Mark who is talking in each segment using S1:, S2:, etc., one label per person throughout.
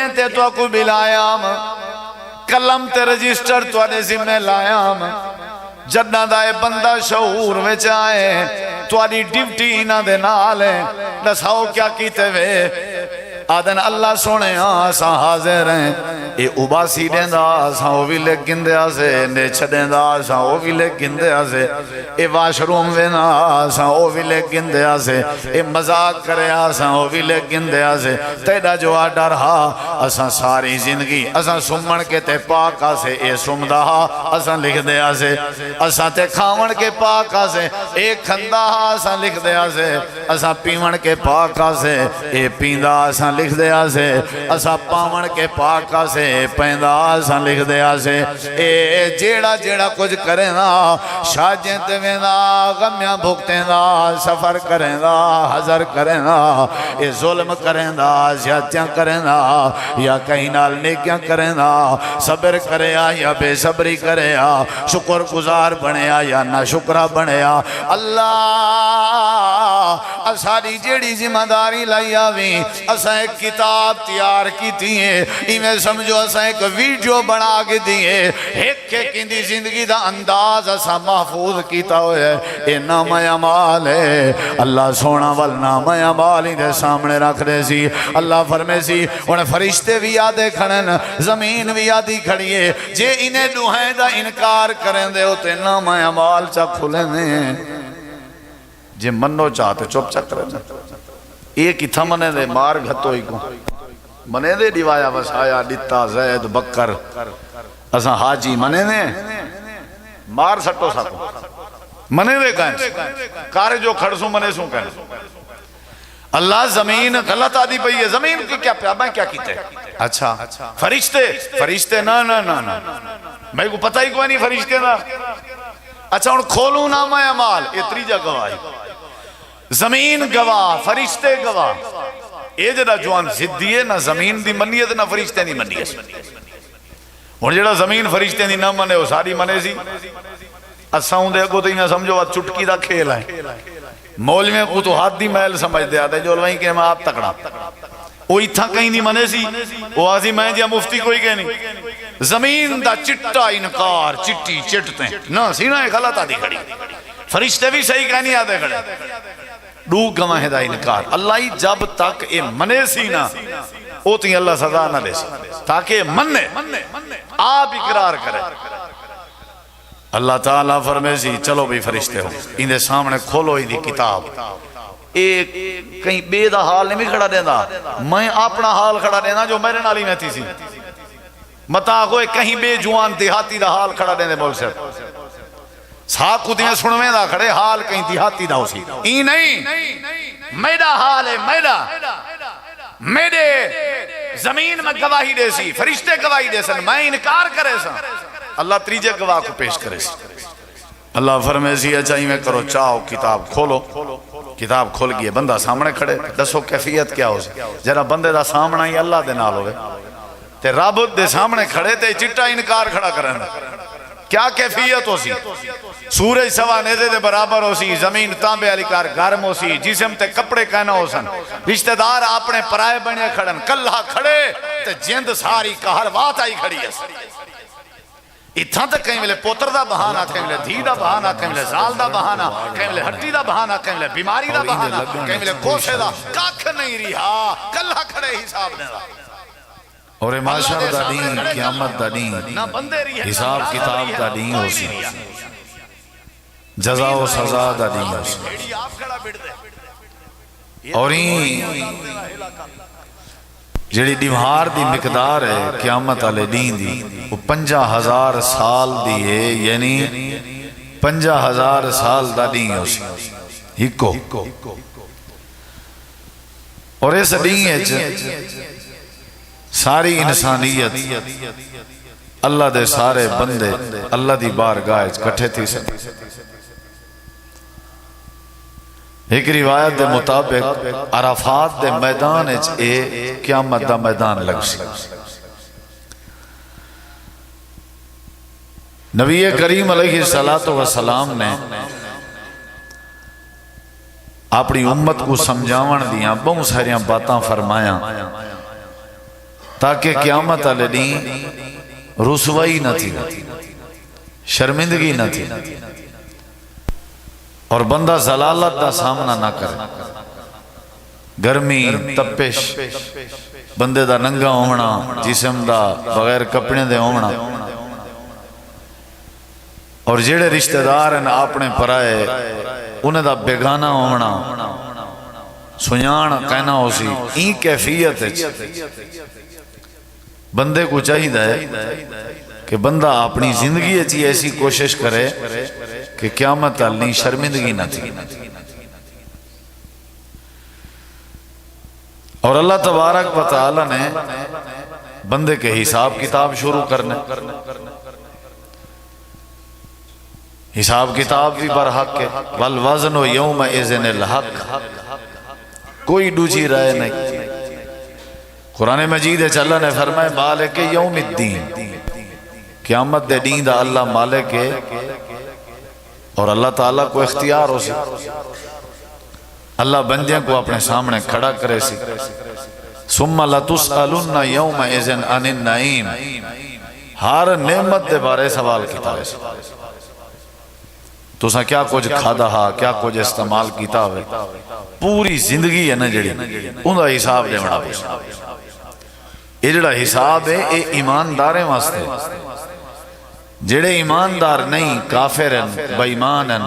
S1: فرشتیں تے تو کو بلایا قلم تے رجسٹر تو آنے ذمہ لایا جنہ دائے بندہ شعور وچ آئے تو آنی ڈیوٹی نہ دے نال ہے دساؤ کیا کیتے وے آدن اللہ سونے آساں حاضر ہیں اے اباسی دیں دا آساں وہ بھی لے گندے آسے نیچ دیں دا آساں وہ بھی لے گندے آسے اے واش روم وینا آساں وہ بھی لے گندے آسے اے مزاق کرے آساں وہ بھی لے گندے آسے تیڑا جو آڈا رہا آساں ساری زندگی آساں سمن کے تے پاک آسے اے سمدہ آساں لکھ دے آسے آساں تے کھاون کے پاک آسے اے کھندہ آساں لکھ دے آسے آساں پیون کے پاک آسے اے پیندہ آساں لکھ دے آسے اسا پاون کے پاک آسے پیندہ آساں لکھ دے آسے اے جیڑا جیڑا کچھ کریں دا شاجیں تمہیں دا غمیاں بھکتیں دا سفر کریں دا حضر کریں دا اے ظلم کریں دا زیادتیاں کریں دا یا کہیں نال نیکیاں کریں دا صبر کرے آ یا بے صبری کرے آ شکر گزار بنے آ یا نہ شکرہ بنے آ اللہ اساری جیڑی ذمہ داری لائی آویں اسا ایک کتاب تیار کی دیئے ایمیں سمجھو اسا ایک ویڈیو بنا کے دیئے ایک کندی زندگی دا انداز اسا محفوظ کیتا ہوئے اے نام عمال ہے اللہ سونا والنام عمال ہی دے سامنے رکھ دے سی اللہ فرمے سی انہیں فرشتے بھی یادے کھڑن زمین بھی یادی کھڑیے جے انہیں دوہیں دا انکار کریں دے ہوتے نام عمال چا کھلیں دے جے منو چاہتے چپ چک رہے ایک ہی تھا منے دے مار گھتوئی کو منے دے ڈیوایا بس آیا ڈتا زید بکر اساں حاجی منے دے مار سٹو سکو منے دے کہیں کارے جو کھڑسوں منے سوں کہیں اللہ زمین غلط آدھی پئی ہے زمین کی کیا پیابیں کیا کیتے اچھا فرشتے نا نا نا نا میں کو پتہ ہی کوئی نہیں فرشتے نا اچھا ان کھولوں نامہ عمال اتری جا گواہی زمین گواہ فرشتے گواہ اے جڑا جوان زدی ہے نہ زمین دی منی ہے نہ فرشتے دی منی ہے اور جڑا زمین فرشتے دی نہ منے وہ ساری منے سی اساؤں دے کو تو یہ سمجھو وہ چٹکی دا کھیل ہے مولویں کو تو ہاتھ دی محل سمجھ دے آتے جو لوہیں کہ میں آپ تکڑا وہ اتھا کہیں نہیں منے سی وہ آزی میں جیا مفتی کوئی کہیں نہیں زمین دا چٹا انکار چٹی چٹتے نا سینہ ایک غلط آدھی کھڑی فرشتے بھی صحیح کہنی آدھے کھڑے ڈو گواہ دا انکار اللہ ہی جب تک اے منے سی نا اوتی اللہ سزا نہ دے سی تاکہ منے آپ اقرار کرے اللہ تعالیٰ فرمے سی چلو بھی فرشتے ہو ان دے سامنے کھولو ہی دی کتاب ایک کہیں بے دا حال نہیں کھڑا دینا میں اپنا حال کھڑا دینا جو میرے نالی میں تھی سی متا کوئی کہیں بے جوان دیہاتی دا حال کھڑا دینے بول سے ساکھ کو دینے سنویں دا کھڑے حال کہیں دیہاتی دا ہو سی ای نہیں میرا حال ہے میرے زمین میں گواہی دے سی فرشتے گواہی دے سن میں انکار کرے سن اللہ تریجے گواہ کو پیش کرے سی اللہ فرمے سی اچھائی میں کرو چاہو کتاب کھولو کتاب کھول گئی بندہ سامنے کھڑے دسو کیفیت کیا ہو سی جرا بندے دا سامنا ہی اللہ دے نال ہوئے تے رب دے سامنے کھڑے تے چٹا انکار کھڑا کریں کیا کیفیت ہو سی سورج سوا نیزے دے برابر ہو سی زمین تانبے علی کار گرم ہو سی جسم تے کپڑے کہنا ہو سن رشتہ دار اپنے پرائے بنے کھڑن کلہ کھڑے تے جند ساری کہر وات آئی کھڑی ہے اتھا تک کہیں ملے پوتر دا بہانہ کہیں ملے دھی دا بہانہ کہیں ملے زال دا بہانہ کہیں ملے ہٹی دا بہانہ کہیں ملے بیماری دا بہانہ کہیں ملے کوشے دا کاکھ نہیں رہا کلہ کھڑے حساب نے دا اور معاشر دا دین قیامت دا دین حساب کتاب دا دین ہو سی جزا و سزا دا دین ہو سی اور جڑی دیوار دی مقدار ہے قیامت علی دین دی وہ 50,000 سال دی ہے یعنی 50,000 سال دا دین ہو سی ہکو اور اس دین ہے ساری انسانیت اللہ دے سارے بندے اللہ دی بارگاہ کٹھے تھی سے ایک روایت دے مطابق عرفات دے میدان اے قیامت دا میدان لگ سی نبی کریم علیہ السلام نے اپنی امت کو سمجھاون دیاں بہت ساریاں باتاں فرمایا تاکہ قیامت والے دن رسوائی نہ تھی، شرمندگی نہ تھی، اور بندہ زلالت دا سامنا نہ کرے، گرمی تپش بندے دا ننگا ہونا، جسم دا بغیر کپڑے دے ہونا، اور جڑے رشتہ دار ہیں اپنے پرائے انہیں دا بیگانہ ہونا، سنیان کہنا ہو سی، این کیفیت ہے بندے کو چاہیے کہ بندہ اپنی زندگی اچھی ایسی کوشش کرے کہ قیامت تالنی شرمندگی نہ تھی۔ اور اللہ تبارک و تعالی نے بندے کے حساب کتاب شروع کرنے، حساب کتاب بھی برحق ہے، والوزن یومئذ الحق، کوئی دوسری رائے نہیں۔ قرآن مجید اللہ نے فرمائے مالک یوم الدین، قیامت دے دین دا اللہ مالک ہے، اور اللہ تعالیٰ کو اختیار ہو سی، اللہ بندیاں کو اپنے سامنے کھڑا کرے سی، ثم لتسألن یومئذ عن النعیم، ہر نعمت دے بارے سوال کیتا ہے، تو سا کیا کچھ کھادا ہا، کیا کچھ استعمال کیتا ہوئے، پوری زندگی ہے نا جڑی ان دا حساب دے بڑا پوچھا۔ یہ جڑا حساب ہے یہ ایمانداریں واسطے، جڑے ایماندار نہیں، کافر ہیں، بے ایمان ہیں،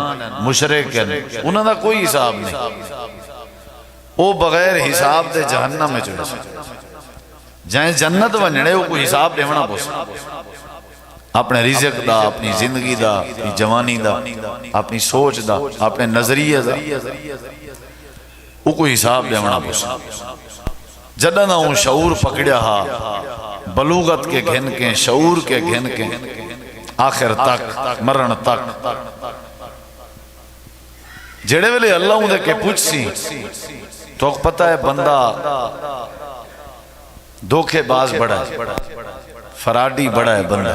S1: مشرک ہیں، انہوں دا کوئی حساب نہیں، وہ بغیر حساب دے جہنم میں چلے جائیں جنت ونجنے وہ کوئی حساب دیونا پوسا، اپنے رزق دا، اپنی زندگی دا، اپنی جوانی دا، اپنی سوچ دا، اپنے نظریہ دا، وہ کوئی حساب دیونا پوسا۔ جدہ نہ ہوں شعور پکڑیا ہا، بلوغت کے گھن کے، شعور کے گھن کے، آخر تک مرن تک جڑے ویلے اللہ ہوں دے کے پوچھ سی تو پتہ ہے بندہ دھوکے باز بڑا ہے، فراڈی بڑا ہے بندہ،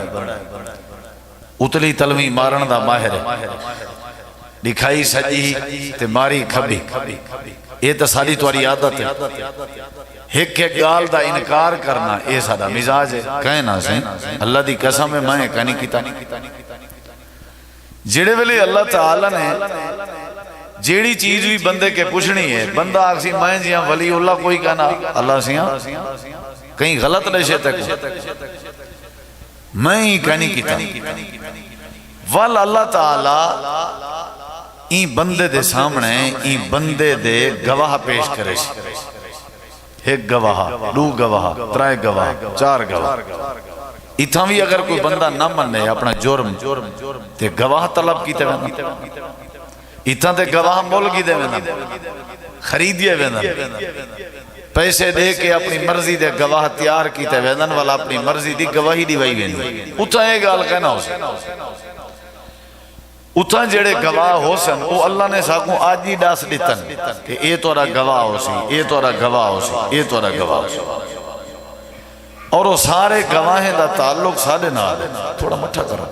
S1: اتلی تلوی مارن دا ماہر ہے، دکھائی سجی تے ماری کھبی، یہ تو ساری تواری عادت ہے، ایک ایک گال دا انکار کرنا یہ سادہ مزاج ہے، کہنا سے اللہ دی قسم ہے میں کہنی کیتا جڑے ویلے اللہ تعالیٰ نے جیڑی چیز بھی بندے کے پوچھنی ہے، بندہ آکسی میں جیاں ولی اللہ کوئی کہنا اللہ سیاں کہیں غلط نشے تک میں ہی کہنی کیتا وال اللہ تعالیٰ این بندے دے سامنے این بندے دے گواہ پیش کرے، ایک گواہ، دو گواہ، ترائے گواہ، چار گواہ، اتھا بھی اگر کوئی بندہ نہ مننے اپنا جرم تے گواہ طلب کیتے وینا، اتھا تے گواہ مول کیتے وینا، خریدیے وینا، پیسے دے کے اپنی مرضی دے گواہ تیار کیتے وینا والا اپنی مرضی دی گواہی دی وئی وینا، اتھا ایک گال کہنا ہو سکتا، اتھا جڑے گواہ ہو سن وہ اللہ نے ساکوں آج ہی ڈاس دیتن کہ اے تورا گواہ ہو سی، اے تورا گواہ ہو سی، اے تورا گواہ ہو سی، اور وہ سارے گواہیں دا تعلق سادے نال، تھوڑا مٹھا کرو،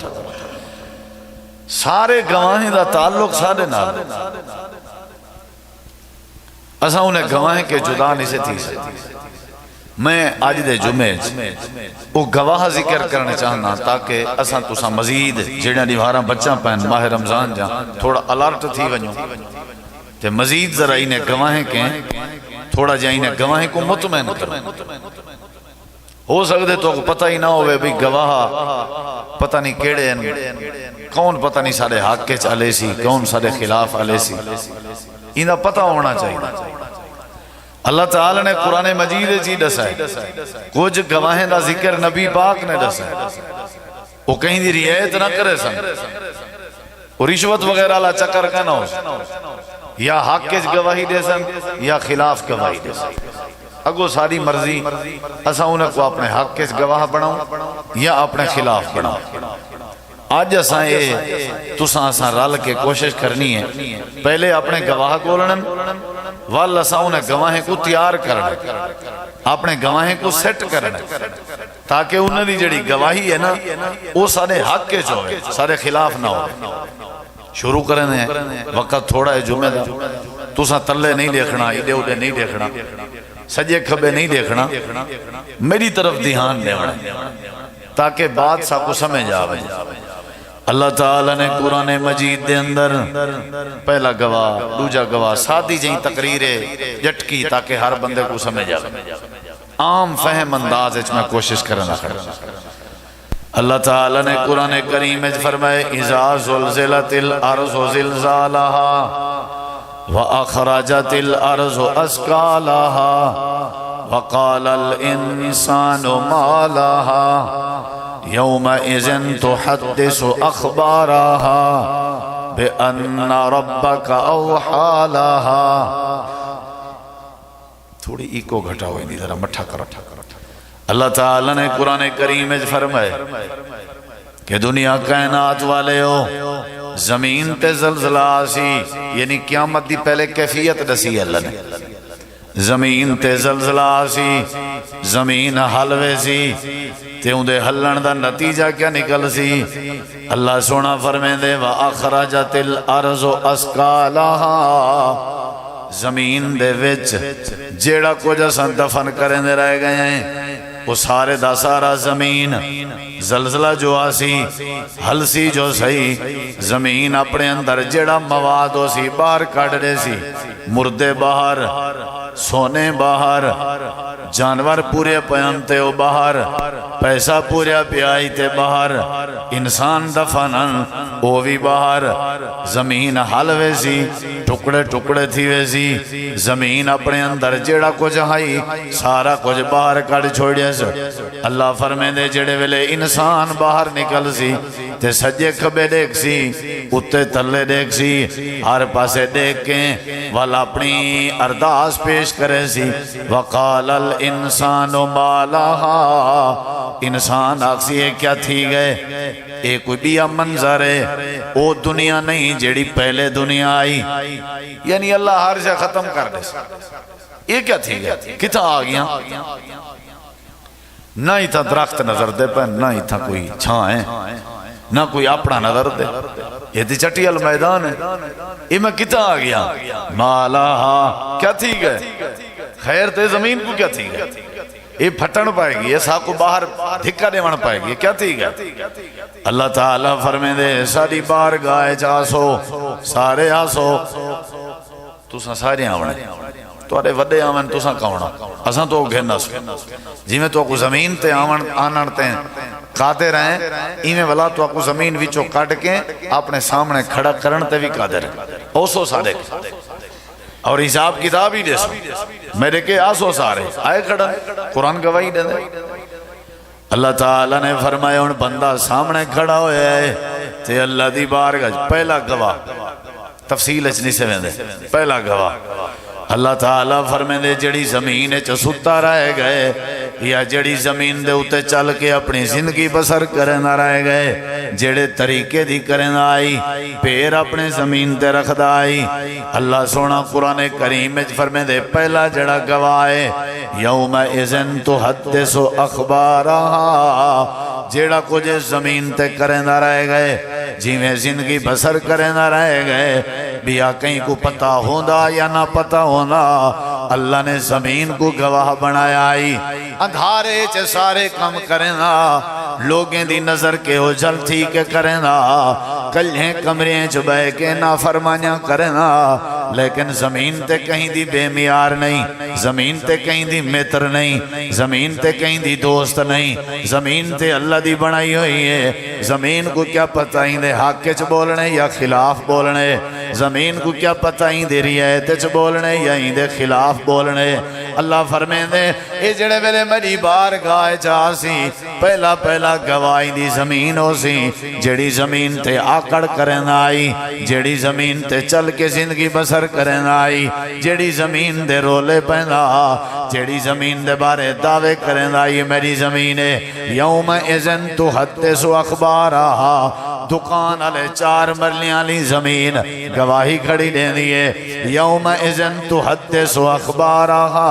S1: سارے گواہیں دا تعلق سادے نال، اسا انہیں گواہیں کے جدا نہیں سے تھی سے میں آج دے جمعے وہ گواہ ذکر کرنے چاہنا تاکہ اساں تساں مزید جڑیاں دیواراں بچاں پہن ماہ رمضان جاں تھوڑا الرٹ تھی ونجو تے مزید ذرا انہیں گواہیں کے تھوڑا جا انہیں گواہیں کو مطمئن کرو، ہو سکتے تو پتہ ہی نہ ہوئے بھی گواہ پتہ نہیں کیڑے ہیں، کون پتہ نہیں سارے حق کے چالے سی، کون سارے خلاف آلے سی، انہیں پتہ ہونا چاہیے۔ اللہ تعالیٰ نے قرآن مجید جی دسا ہے، کچھ گواہیں دا ذکر نبی پاک نے دسا ہے، وہ کہیں دی رعایت نہ کرے سن، وہ رشوت وغیرہ اللہ چکر کا نہ ہو، یا حق کے گواہی دے سن یا خلاف گواہی دے سن، اگو ساری مرضی اسا انہیں کو اپنے حق کے گواہ بناؤں یا اپنے خلاف بناؤں۔ آج اساں یہ تساں اساں رل کے کوشش کرنی ہے، پہلے اپنے گواہ کولن وال اساں انہیں گواہیں کو تیار کرنے، اپنے گواہیں کو سیٹ کرنے تاکہ انہیں دی جڑی گواہی ہے نا وہ سارے حق کے جو ہے، سارے خلاف نہ ہو۔ شروع کرنے ہیں، وقت تھوڑا ہے جمعہ دا، تساں تلے نہیں دیکھنا، ایڈے اڈے نہیں دیکھنا، سجے کھبے نہیں دیکھنا، میری طرف دھیان دینا تاکہ بات سا کو سمجھ آوے۔ اللہ تعالیٰ نے قرآن مجید دے اندر پہلا گواہ دوجا گواہ سادی جہیں تقریریں جٹکی تاکہ ہر بندے کو سمجھ آوے، عام فہم انداز اچھ میں کوشش کرنا اللہ تعالیٰ نے قرآن کریم میں فرمائے اذا زلزلت الارض زلزالها واخرجت الارض اثقالها وقال الانسان ما لها يومئذ تحدث اخبارها بان ربك اوحى لها۔ تھوڑی ایکو گھٹا ہوئی نہیں ذرا مٹھا کرو۔ اللہ تعالیٰ نے قرآن کریم میں فرمائے کہ دنیا کائنات والے ہو زمین تے زلزلہ سی، یعنی قیامت دی پہلے کیفیت دسی اللہ نے، زمین تے زلزلہ سی، زمین حلوے سی تے اندے حلن دا نتیجہ کیا نکل سی؟ اللہ سونا فرمائے دے وَأَخْرَجَتِ الْأَرْضُ أَثْقَالَهَا، زمین دے وچ جیڑا کچھ اساں دفن کریں دے رہ گئے ہیں وہ سارے دا سارا زمین زلزلہ جو آسی ہلسی جو سی، زمین اپنے اندر جیڑا مواد ہو سی باہر کٹ دے سی، مردے باہر، سونے باہر، جانور پورے پیانتے ہو باہر، پیسہ پورے پیائیتے باہر، انسان دفنن وہ بھی باہر، زمین حل ویسی ٹکڑے ٹکڑے تھی ویسی، زمین اپنے اندر جیڑا کچھ ہائی سارا کچھ باہر کٹ چھوڑیا سے۔ اللہ فرمائے دے جڑے ویلے انسان باہر نکل سی تے سجے کھبے دیکھ سی، اتے تلے دیکھ سی، ہر پاسے دیکھ کے والا اپنی ارداز پیش کرے سی۔ وقال الانسان ما لها، انسان آکسی ہے کیا تھی گئے، ایک کوئی بھی منظر ہے، وہ دنیا نہیں جیڑی پہلے دنیا آئی، یعنی اللہ ہر سے ختم کر دے۔ یہ کیا تھی گئے، کتا آگیاں، نہ ہی تھا درخت نظر دے پہ، نہ ہی تھا کوئی چھان ہے، نہ کوئی اپنا نظر دے، یہ تھی چٹی المیدان ہے، یہ میں کتا آگیا مالہا، کیا تھی گئے، خیر تے زمین کو کیا تھی گئے، یہ پھٹن پائے گی، یہ ساکھ کو باہر دھکا دیوان پائے گی، کیا تھی گئے۔ اللہ تعالیٰ فرمائے دے ساری بارگاہ آسو، سارے آسو، تُساں سارے آونے توڑے وڈے آمن تُساں کھونا، اساں تو گھرنا سو، جی میں تو کو زمین تے آنڑتے ہیں قادر ہیں، ایمیں والا تو کو زمین ویچو کٹ کے اپنے سامنے کھڑا کرن تے بھی قادر ہیں، اوسو سارے اور حساب کتاب ہی دے سو، میرے کے آسو سارے آئے کھڑا، قرآن گواہی دے دے۔ اللہ تعالیٰ نے فرمایا ان بندہ سامنے کھڑا ہویا ہے تے اللہ دی بارگاہ پہلا گواہ، تفصیل اچھنی سے میں دے پہلا گواہ، اللہ تعالیٰ فرمائے دے جڑی زمین ستا رہ گئے یا جڑی زمین دے اتے چل کے اپنی زندگی بسر کرنا رہ گئے، جڑے طریقے دی کرنا آئی، پیر اپنے زمین دے رکھ دا آئی، اللہ سونا قرآن کریم میں فرمائے دے پہلا جڑا گواہ یوم اذن تحدث اخبارہا، جیڑا کچھ زمین تے کرنا رہ گئے، جی میں زندگی بسر کرنا رہ گئے، بیا کہیں کو پتہ ہوندہ یا نہ پتہ ہونا، اللہ نے زمین کو گواہ بنایا آئی، اندھارے چے سارے کم کرنا، لوگیں دی نظر کے ہو جل تھی کے کرنا، کلہیں کمریں چبائے کے نافرمانیاں کرنا، لیکن زمین تے کہیں دی بے میار نہیں، زمین تے کہیں دی متر نہیں، زمین تے کہیں دی دوست نہیں، زمین تے اللہ دی بنائی ہوئی ہے، زمین کو کیا پتہ ہی دے حق چ بولنے یا خلاف بولنے، زمین کو کیا پتہ ہی دے رعایت چ بولنے یا ہی دے خلاف بولنے۔ اللہ فرمائے دے اے جڑے ویلے میری بارگاہ چا سی پہلا پہلا گواہی دی زمین ہو سی، جڑی زمین تے آکڑ کرنا آئی، جڑی زمین تے چل کے زندگی بسر کرنا آئی، جڑی زمین دے رولے پہنا، جڑی زمین دے بارے دعوے کرنا آئی، میری زمین ہے یوم اذن تحدث اخبارہا، دکان علی 4 مرلیاں لی زمین گواہی کھڑی دے دیئے، یوم اذن تحدث اخبارہا،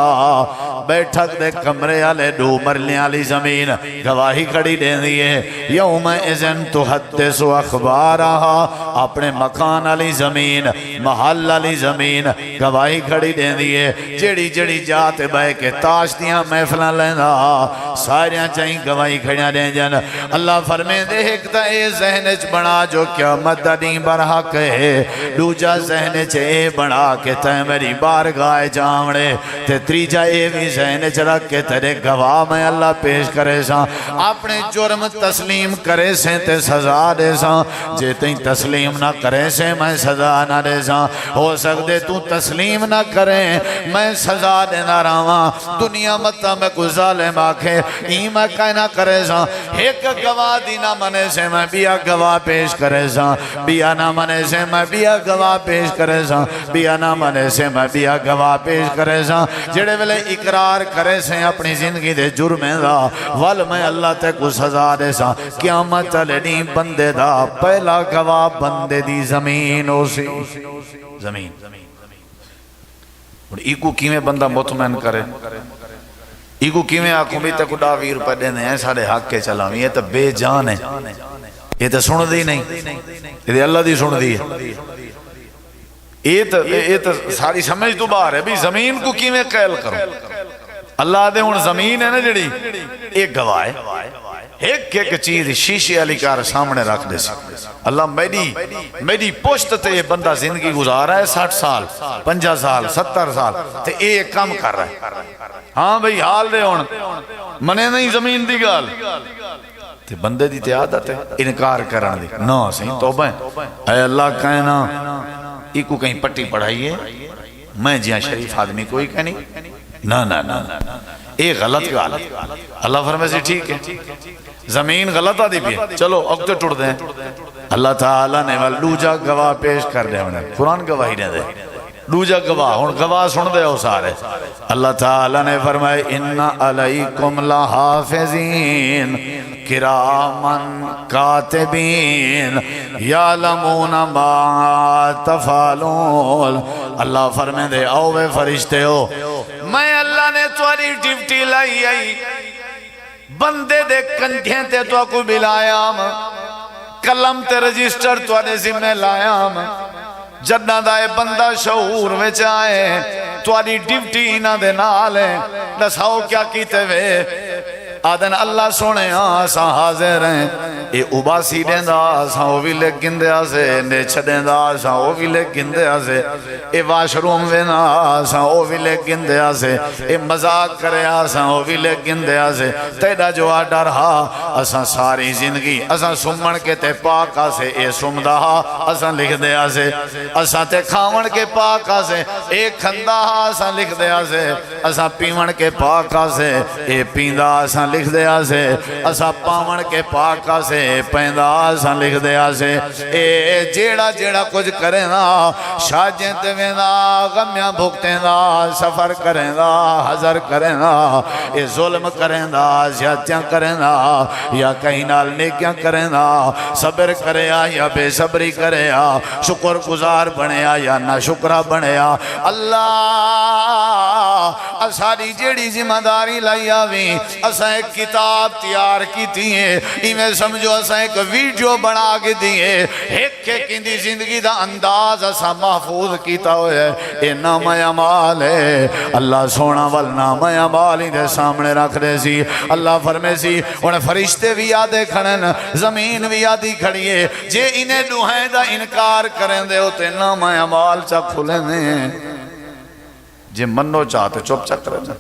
S1: بیٹھک دے کمرے والے 2 مرلے والی زمین گواہی کھڑی دین دیئے یوم اذن تحدث اخبارها اپنے مکان والی زمین محل والی زمین گواہی کھڑی دین دیئے جڑی جڑی جاتے بے کے تاش دیاں محفلاں لیندا ساریاں چاہیں گواہی کھڑیاں دین جن اللہ فرمے دے ایک تا اے ذہن چ بنا جو قیامت دا دین برحق ہے دوجا ذہن چ اے بنا کہ تے میری بارگاہ جاوڑے تے تریجا اے بھی ذہن چ رکھ کے تیرے گواہ میں اللہ پیش کرے سا اپنے جرم تسلیم کرے سے تے سزا دے سا جے تیں تسلیم نہ کرے سے میں سزا نہ دے سا ہو سکتے تو تسلیم نہ کرے میں سزا دینا رہا دنیا مطا میں کوئی ظالم آکھے میں کہنا کرے سا ایک گواہ دینا منے سے میں بیا گواہ پیش کرے سا بیا نہ منے سے میں بیا گواہ پیش کرے سا بیا نہ منے سے میں بیا گواہ پیش کرے سا جڑے ویلے اقرار کرے سے اپنی زندگی دے جرمیں دا ول میں اللہ تے کو سزا دے سا قیامت لڑی بندے دا پہلا گواہ بندے دی زمین ہو سی زمین اور ایکو کیویں بندہ مطمئن کرے ایکو کیویں آنکھوں بھی تک 20 روپے دینے ہیں ساڑھے حق کے چلاویں یہ تو بے جان ہے یہ تو سن دی نہیں یہ اللہ دی سن دی ہے یہ تو ساری سمجھ تو باہر ہے بھی زمین کو کیویں قیل کرو اللہ دے ہون زمین ہے نا جڑی ایک گواہ ہے ایک ایک چیز شیشے علی کار سامنے رکھ دے سی اللہ میری پشت تے یہ بندہ زندگی گزارا ہے 60 سال 50 سال 70 سال تے ایک کام کر رہا ہے ہاں بھئی حال دے ہون منے نہیں زمین دی گال تے بندے دی تے عادت ہے انکار کرن دی نا سی توبہ ہے اے اللہ کہنا ایکو کہیں پٹی پڑھائیے میں جیاں شریف آدمی کوئی کہنی نا نا نا اے غلط گال اللہ فرمائے سے ٹھیک ہے زمین غلط آدھی بھی ہے چلو اکتے ٹوڑ دیں اللہ تعالیٰ نے دوجا گواہ پیش کر دے انہیں قرآن گواہی نے دے دوجا گواہ ہون گواہ سن دے ہو سارے اللہ تعالیٰ نے فرمائے اِنَّ عَلَيْكُمْ لَحَافِظِينَ کرامن کاتبین یعلمون ما تفعلون اللہ فرمائے دے اوے فرشتے ہو میں اللہ نے تمہاری ڈیوٹی لائی آئی بندے دے کندھیں تے تو کو بلایا قلم تے رجسٹر تو نے ذمہ لایا جنہ دائے بندہ شعور وچ آئے تمہاری ڈیوٹی نہ دے نال ہے دساؤ کیا کیتے وے آدن اللہ سونے آسا حاضر ہیں اے اباسی دیں دا آسا وہ بھی لے گندے آسے نیچ دیں دا آسا وہ بھی لے گندے آسے اے واش روم وینا آسا وہ بھی لے گندے آسے اے مزاق کرے آسا وہ بھی لے گندے آسے تیڑا جو آڈا رہا آسا ساری زندگی آسا سمن کے تے پاک آسے اے سمدہ آسا لکھ دے آسے آسا تے کھاون کے پاک آسے اے کھندہ آسا لکھ دے آسے آسا پیون کے پاک آسے اے پیندہ آسا لکھ دے آسے اسا پاون کے پاک آسے پیندہ آسا لکھ دے آسے اے جیڑا جیڑا کچھ کریں دا شاجیں دویں دا غمیاں بھکتیں دا سفر کریں دا حضر کریں دا اے ظلم کریں دا زیادتیاں کریں دا یا کہیں نال نیکیاں کریں دا صبر کرے آ یا بے صبری کرے آ شکر گزار بنے آ یا نہ شکرہ بنے آ اللہ اساری جیڑی ذمہ داری لائی آویں اسا ایک کتاب تیار کی تھی ہے ایمیں سمجھو اسا ایک ویڈیو بنا کے دی ہے ایک اندی زندگی دا انداز اسا محفوظ کیتا ہوئے اے نام عمال ہے اللہ سونا والنام عمال ہی دے سامنے رکھ دے سی اللہ فرمے سی انہیں فرشتے بھی یادے کھڑن زمین بھی یادی کھڑی ہے جے انہیں دوہیں دا انکار کریں دے ہوتے نام عمال چا کھلیں دے جے منو چاہتے چپ چک رہے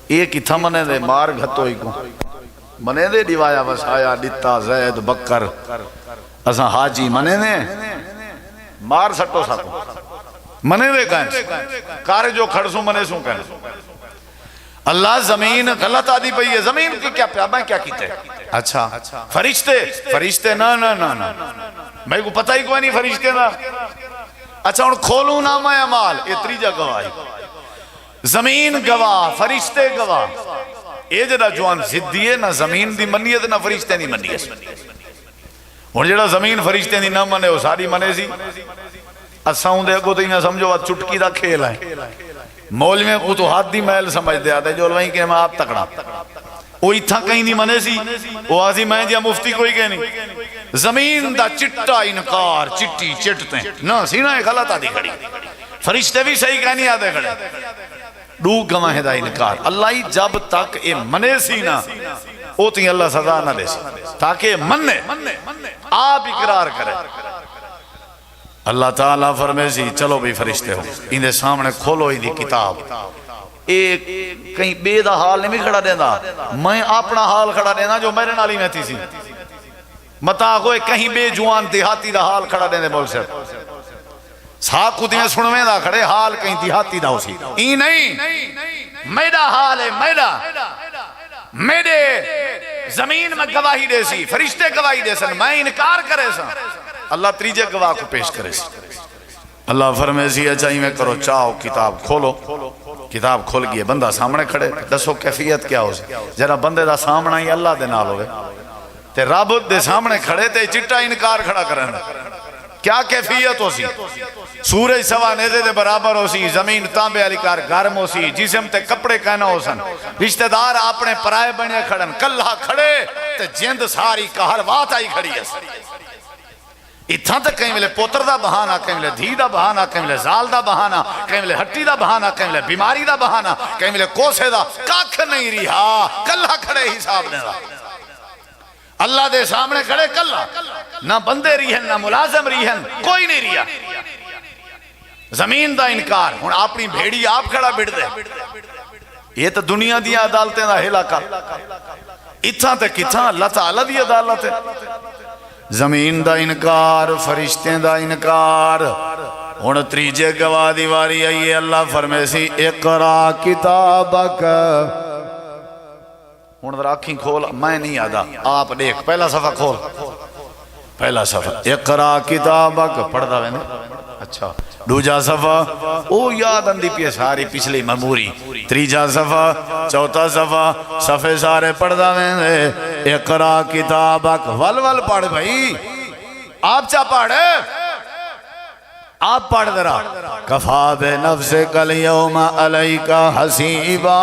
S1: ایک ہی تھا منے دے مار گھتو ہی کو منے دے دیوایا وسایا ڈتا زید بکر اسا حاجی منے دے مار سٹو سکو منے دے کہیں کارے جو کھڑسوں منے سوں کہیں اللہ زمین غلط آدھی پئی ہے زمین کی کیا پیابیں کیا کیتے اچھا فرشتے نا نا نا نا میں کو پتہ ہی کوئی نہیں فرشتے نا اچھا ان کھولوں نامہ عمال اتری جا گواہی زمین گواہ فرشتے گواہ اے جڑا جوان زدی ہے نہ زمین دی منی ہے نہ فرشتے دی منی ہے اور جڑا زمین فرشتے دی نہ منے وہ ساری منے سی اساں دے اگوں تے نہ سمجھو چٹکی دا کھیل ہے مولوی کو تو ہاتھ دی محل سمجھ دے آتے جو لوہیں کہ میں آپ تکڑا وہ اتھا کہیں نہیں منے سی وہ آزی میں جیا مفتی کوئی کہیں نہیں زمین دا چٹا انکار چٹی چٹتے نا سینہ ایک غلط آدھی کھڑی فرشتے بھی صحیح کہنی آدھے کھڑے ڈو گواہ دا انکار اللہ ہی جب تک اے منے سی نا اوتی اللہ سزا نہ دے سی تاکہ مننے آپ اقرار کرے اللہ تعالیٰ فرمے سی چلو بھی فرشتے ہو ان دے سامنے کھولو ان دی کتاب ایک کہیں بے دا حال نہیں کھڑا دینا میں اپنا حال کھڑا دینا جو میرے نالی میں تھی سی متا کوئی کہیں بے جوان دیہاتی دا حال کھڑا دینے بول سے ساکھ خودی میں سنویں دا کھڑے حال کہیں دیہاتی دا ہو سی ای نہیں میرا حال ہے میرے زمین میں گواہی دے سی فرشتے گواہی دے سن میں انکار کرے سن اللہ تریجے گواہ کو پیش کرے سی اللہ فرمے سی اچھائی میں کرو چاہو کتاب کھولو کتاب کھول گئی بندہ سامنے کھڑے دسو کیفیت کیا ہو سی جرا بندے دا سامنا ہی اللہ دے نال ہوئے تے رب دے سامنے کھڑے تے چٹا انکار کھڑا کریں کیا کیفیت ہو سی سورج سوا نیزے دے برابر ہو سی زمین تانبے علی کار گرم ہو سی جسم تے کپڑے کہنا ہو سن رشتہ دار اپنے پرائے بنے کھڑن کلہ کھڑے تے جند ساری کہر وات آئی کھڑی ہے اتھاں تک کہیں ملے پوتر دا بہانہ کہیں ملے دھی دا بہانہ کہیں ملے زال دا بہانہ کہیں ملے ہٹی دا بہانہ کہیں ملے بیماری دا بہانہ کہیں ملے کوسے دا کاکھ نہیں رہا کلہ کھڑے حساب نے دا اللہ دے سامنے کھڑے کلہ نہ بندے ریہن نہ ملازم ریہن کوئی نہیں رہا زمین دا انکار ہن اپنی بھیڑی آپ کھڑا بڑھ دے یہ تو دنیا دیا عدالتیں دا ہلا کر اتھاں تک اتھاں اللہ تعالیٰ دی عدالت ہے زمین دا انکار فرشتیں دا انکار ہن تریجے گواہ دی واری آئیے اللہ فرمے سی اقرا کتابک ہن ذرا آنکھیں کھول میں نہیں آدھا آپ دیکھ پہلا صفحہ کھول پہلا صفحہ اقرا کتابک پڑھ دا وینے اچھا دوجا صفحہ او یاد اندی پی ساری پچھلی مموری تریجا صفحہ چوتھا صفحہ صفحے سارے پڑھ دا وینے اقرا کتابک ول پڑھ بھائی آپ چاہ پڑھ آپ پڑھ درہ کفا بے نفسک الیوم علیکا حسیبا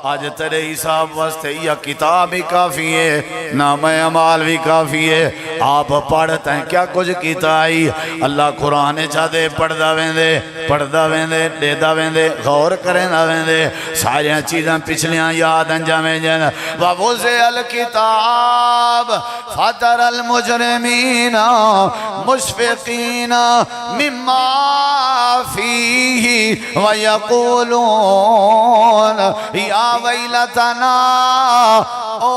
S1: آج تیرے حساب واسطے یا کتاب بھی کافی ہے نام عمال بھی کافی ہے آپ پڑھتے ہیں کیا کچھ کتائی اللہ قرآن چاہ دے پڑھ دا ویندے دے دا ویندے غور کریں دا ویندے ساری چیزیں پچھلیاں یاد انجامیں جن وَوُزِعَ الْكِتَابِ فَتَرَ الْمُجْرِمِينَ مُشْفِقِينَ مِمَّا فِيهِ وَيَقُولُونَ یا ویلتنا او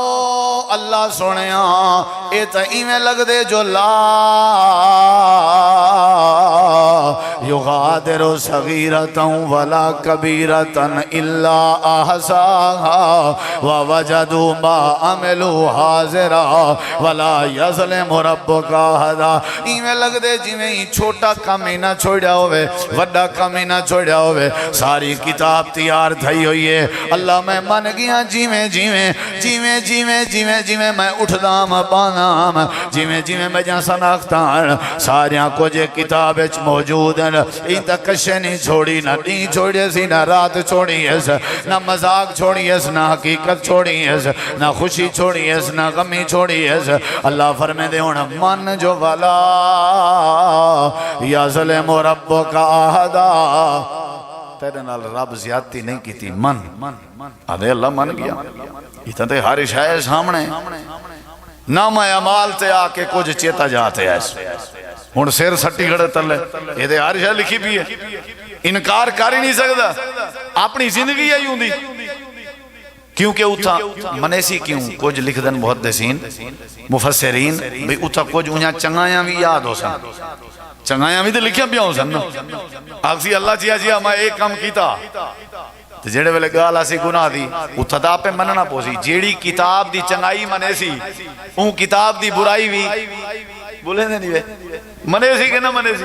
S1: اللہ سنیاں اے تا ایمیں لگ دے جو لا یغادر صغیرتا ولا کبیرتا الا احساها ووجدوا ما عملوا حاضرا ولا یظلم ربک احدا ایمیں لگ دے جویں چھوٹا کم ہی نہ چھوڑیا ہوئے وڈا کم ہی نہ چھوڑیا ہوئے ساری کتاب تیار تھئی ہوئی ہے اللہ میں من گیا جیویں میں اٹھدام بانام جیویں میں جہاں سناختان ساریاں کو جے کتاب اچ موجود ہیں ان تک کشے نہیں چھوڑی نہ دین چھوڑی سی نہ رات چھوڑی ہے نہ مزاق چھوڑی ہے نہ حقیقت چھوڑی ہے نہ خوشی چھوڑی ہے نہ غمی چھوڑی ہے اللہ فرمے دے ہونا من جو والا یا ظلم ربک احدا تیرے نال رب زیادتی نہیں کی تھی من آدھے اللہ من گیا اتنا تے ہر شاہ سامنے نام اعمال تے آکے کچھ چیتا جاتے ایسے ہون سیر سٹی گھڑے تلے یہ تے ہر شاہ لکھی بھی ہے انکار کر ہی نہیں سکتا اپنی زندگی ہے یوں دی کیونکہ اتھا منیسی کیوں کچھ لکھ دن محدثین مفسرین بھی اتھا کچھ انہاں چنگایاں بھی یاد ہو سن چنگایاں بھی تو لکھیاں بھی ہوں سن آگسی اللہ چیا میں ایک کام کیتا جیڑے ویلے گالا سی گناہ دی اتھا دا پہ مننا پوسی جیڑی کتاب دی چنگائی منے سی اون کتاب دی برائی بھی بولے دے نہیں بے منے سی کہ نہ منے سی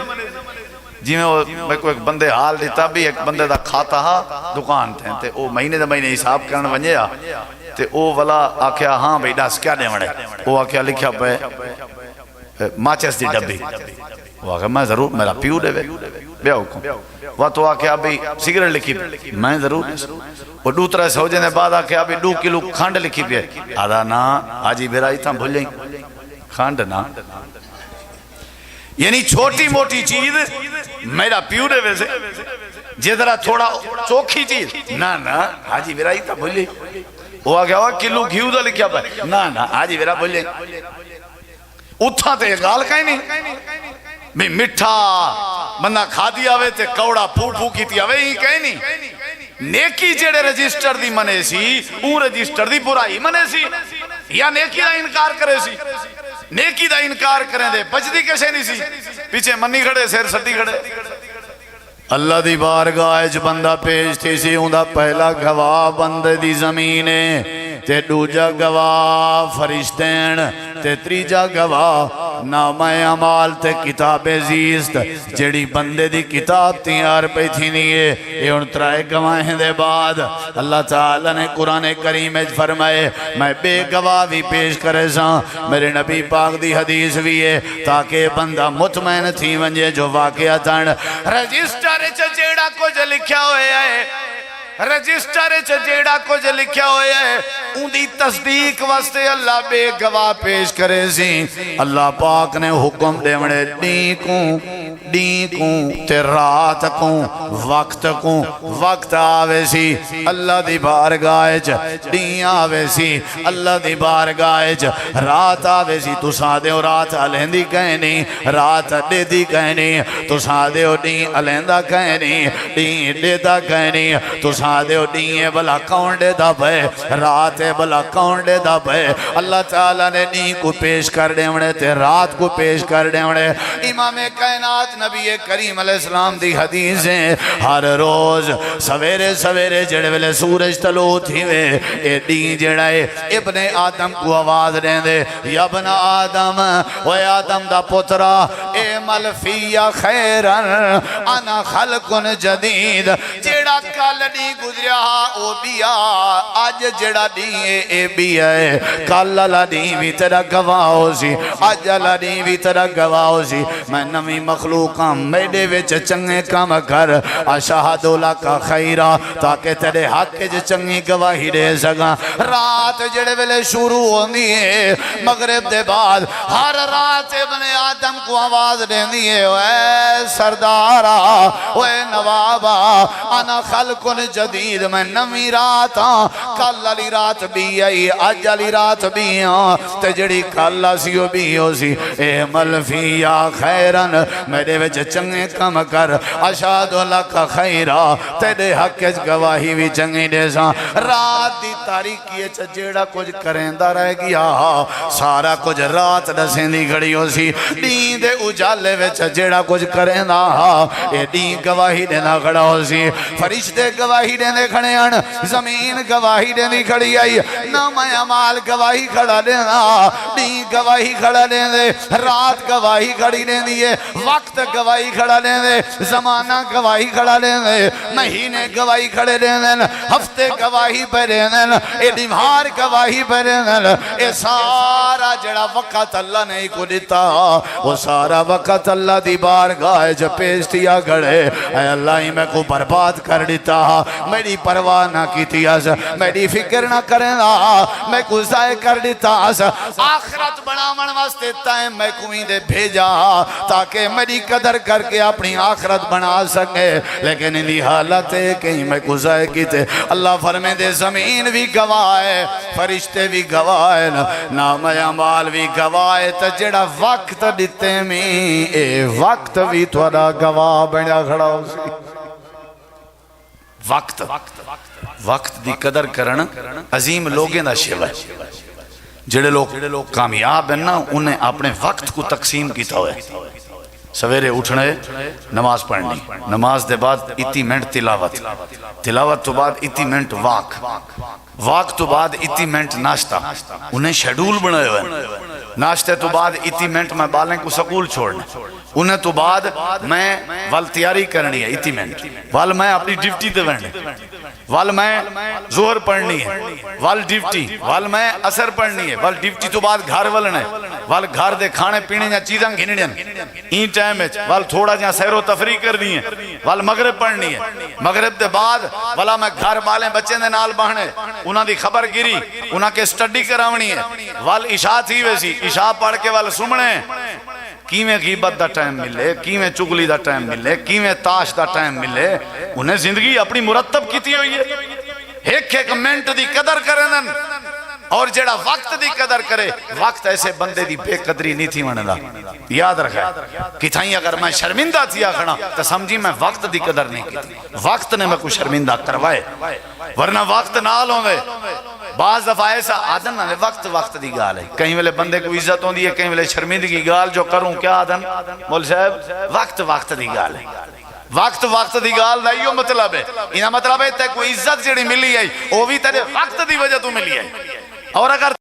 S1: جی میں کوئی ایک بندے حال دیتا بھی ایک بندے دا کھاتا ہا دکان تھے تے او مہینے دا مہینے حساب کرن ونجیا تے او والا آکھیا ہاں بھئی ڈاس کیا دے وڑے او آکھیا لکھیا پہ ماچس دی ڈبی وہ آکھیا میں ضرور میرا پیو دے وے بے حکم وہ تو آکے ابھی سگریٹ لکھی پہ میں ضرور وہ دوسرا سوجے نے بعد آکے ابھی 2 کلو کھانڈ لکھی پہ آدھا نا آجی بیرائی تھا بھول جائیں کھانڈ نا یعنی چھوٹی موٹی چیز میرا پیورے ویسے جدرا تھوڑا چوکھی چیز نا نا آجی بیرائی تھا بھول جائیں وہ آگیا ہوا کلو گھیو دا لکھیا پہ نا نا آجی بیرا بھول جائیں اتھا تے گال کہیں نہیں بھی مٹھا بندہ کھا دیا ہوئے تے کوڑا پھو کی تھی ہوئے ہی کہیں نہیں نیکی جڑے رجسٹر دی منے سی اون رجسٹر دی برائی منے سی یا نیکی دا انکار کرے سی نیکی دا انکار کریں دے بچ دی کیسے نہیں سی پیچھے منی کھڑے سیر سٹی کھڑے اللہ دی بارگاہ اچ بندہ پیش تھی سی اوندا پہلا گواہ بندے دی زمینے تے دوجا گواہ فرشتین تے تریجا گواہ نامہ اعمال تے کتاب زیست جڑی بندے دی کتاب تیار پہ تھی نہیں ہے ان ترائے گواہیں دے بعد اللہ تعالیٰ نے قرآن کریم اچ فرمائے میں بے گواہ بھی پیش کرے سا میرے نبی پاک دی حدیث بھی ہے تاکہ بندہ مطمئن تھی ونجے جو واقعہ تھا رجسٹر جیڑا کچھ لکھیا ہوئے ہے رجسٹر جیڑا کچھ لکھیا ہوئے ہے ان دی تصدیق واسطے اللہ بے گواہ پیش کرے سی اللہ پاک نے حکم دے مڑے ڈین کو تے رات کو وقت آوے سی اللہ دی بارگاہ وچ ڈین آوے سی اللہ دی بارگاہ وچ رات آوے سی تو سادے ہو رات الہندی کہیں نہیں رات دے دی کہیں نہیں تو سادے ہو ڈین الہندہ کہیں نہیں ڈین دے دا کہیں نہیں تو سادے ہو ڈین بلا کون دے دا پہ رات بلا کون دے دا پہ اللہ تعالیٰ نے ڈین کو پیش کر دے مڑے تے رات کو پیش کر دے مڑے امام کائنات نبی کریم علیہ السلام دی حدیثیں ہر روز سویرے سویرے جڑے ویلے سورج طلوع تھی وے اے ڈین جڑا ہے ابن آدم کو آواز دیں دے یا ابن آدم و آدم دا پترا اے ملفیہ خیرن انا خلق جدید جڑا کل ڈین گزریا او بیا آج جڑا ڈین اے بیا ہے کل اللہ ڈین بھی تیرا گواہ ہو سی آج اللہ ڈین بھی تیرا گواہ ہو سی میں نمی مخلوقاں میڈے وچ چنگے کام کر اشہدو لکا خیرہ تاکہ تیرے حق کے چنگی گواہی دے سکاں رات جڑے ویلے شروع ہوندی ہے مغرب دے بعد ہر رات ابن آدم کو آواز دیندی ہے اے سردارا اے نوابا انا خلق جدید میں نمی رات کل علی رات بھی آئی آج علی رات بھی تے جڑی کل سیو بھی ہو سی اے ملفیہ خیرن میرے وچ چنگے کم کر اشہدو لکا خیرہ تیرے حق کے گواہی بھی چنگی دے سا رات دی تاریکی جیڑا کچھ کریں دا رہ گیا سارا کچھ رات دسیں دی گھڑی ہو سی ڈین دے اجالے وچ جیڑا کچھ کریں دا اے ڈین گواہی دینا کھڑا ہو سی فرشتے گواہی دینے کھڑے ہیں زمین گواہی دینے کھڑی آئی نامہ اعمال گواہی کھڑا دینا ڈین گواہی کھڑا دینے رات گواہی کھڑی دینے وقت گواہی کھڑا دینے زمانہ گواہی کھڑا دینے مہینے گواہی کھڑے دینے ہفتے گواہی پہ دینے اے دیوار گواہی پہ دینے اے سارا جڑا وقت اللہ نے کو دیتا وہ سارا وقت اللہ دی بارگاہ جو پیش دیا گھڑے اے اللہ ہی میں کو برباد کر دیتا میری پرواہ نہ کی تیا میری فکر نہ کرنا میں کو ضائع کر دیتا آخرت بڑا من واسطے تائم میں کوئی دے بھیجا تاکہ میری قدر کر کے اپنی آخرت بنا سکے لیکن انہی حالت ہے کہ میں کو ضائع کی تے اللہ فرمے دے زمین بھی گواہ ہے فرشتے بھی گواہ ہے نام اعمال بھی گواہ ہے تجڑا وقت دیتے میں اے وقت بھی تھوڑا گواہ بڑا کھڑا ہو سی وقت دی قدر کرنا عظیم لوگیں دا شیوہ ہے جڑے لوگ کامیاب ہیں نا انہیں اپنے وقت کو تقسیم کیتا ہوئے سویرے اٹھنے نماز پڑھنی نماز دے بعد اتی منٹ تلاوت تو بعد اتی منٹ واک تو بعد اتی منٹ ناشتہ انہیں شیڈول بنائے ہوئے ناشتے تو بعد اتی منٹ میں بالیں کو سکول چھوڑنے انہیں تو بعد میں وال تیاری کرنی ہے اتی منٹ وال میں اپنی ڈیوٹی دے ورنے وال میں ظہر پڑھنی ہے وال ڈیوٹی وال میں اثر پڑھنی ہے وال ڈیوٹی تو بعد گھر ولنے وال گھر دے کھانے پینے یا چیزاں گھنڑیاں این ٹائم وال تھوڑا جہاں سیر و تفریح کر دی ہیں وال مغرب پڑھنی ہے مغرب دے بعد والا میں گھر بالیں بچے دے نال بہنے انہاں دی خبر گری انہاں کے سٹڈی کراونی ہے وال عشاء تھی ویسی عشاء پڑھ کے وال سمنے کیویں غیبت دا ٹائم ملے کیویں چگلی دا ٹائم ملے کیویں تاش دا ٹائم ملے انہیں زندگی اپنی مرتب کیتی ہوئی ہے ایک ایک منٹ دی قدر کرن اور جڑا وقت دی قدر کرے وقت ایسے بندے دی بے قدری نہیں تھی مندا یاد رکھے کہ تھائیں اگر میں شرمندہ تھی آخنا تو سمجھی میں وقت دی قدر نہیں کی وقت نے میں کو شرمندہ کروائے ورنہ وقت نال ہوئے بعض دفعہ ایسا آدن نہ وقت دی گال ہے کہیں ویلے بندے کو عزت ہوندی ہے کہیں ویلے شرمندگی گال جو کروں کیا آدن مول صاحب وقت دی گال ہے وقت دی گال دا یہ مطلب ہے انہا مطلب ہے تے کوئی عزت جڑی ملی ہے وہ بھی تیرے وقت دی وجہ تو ملی ہے اور اگر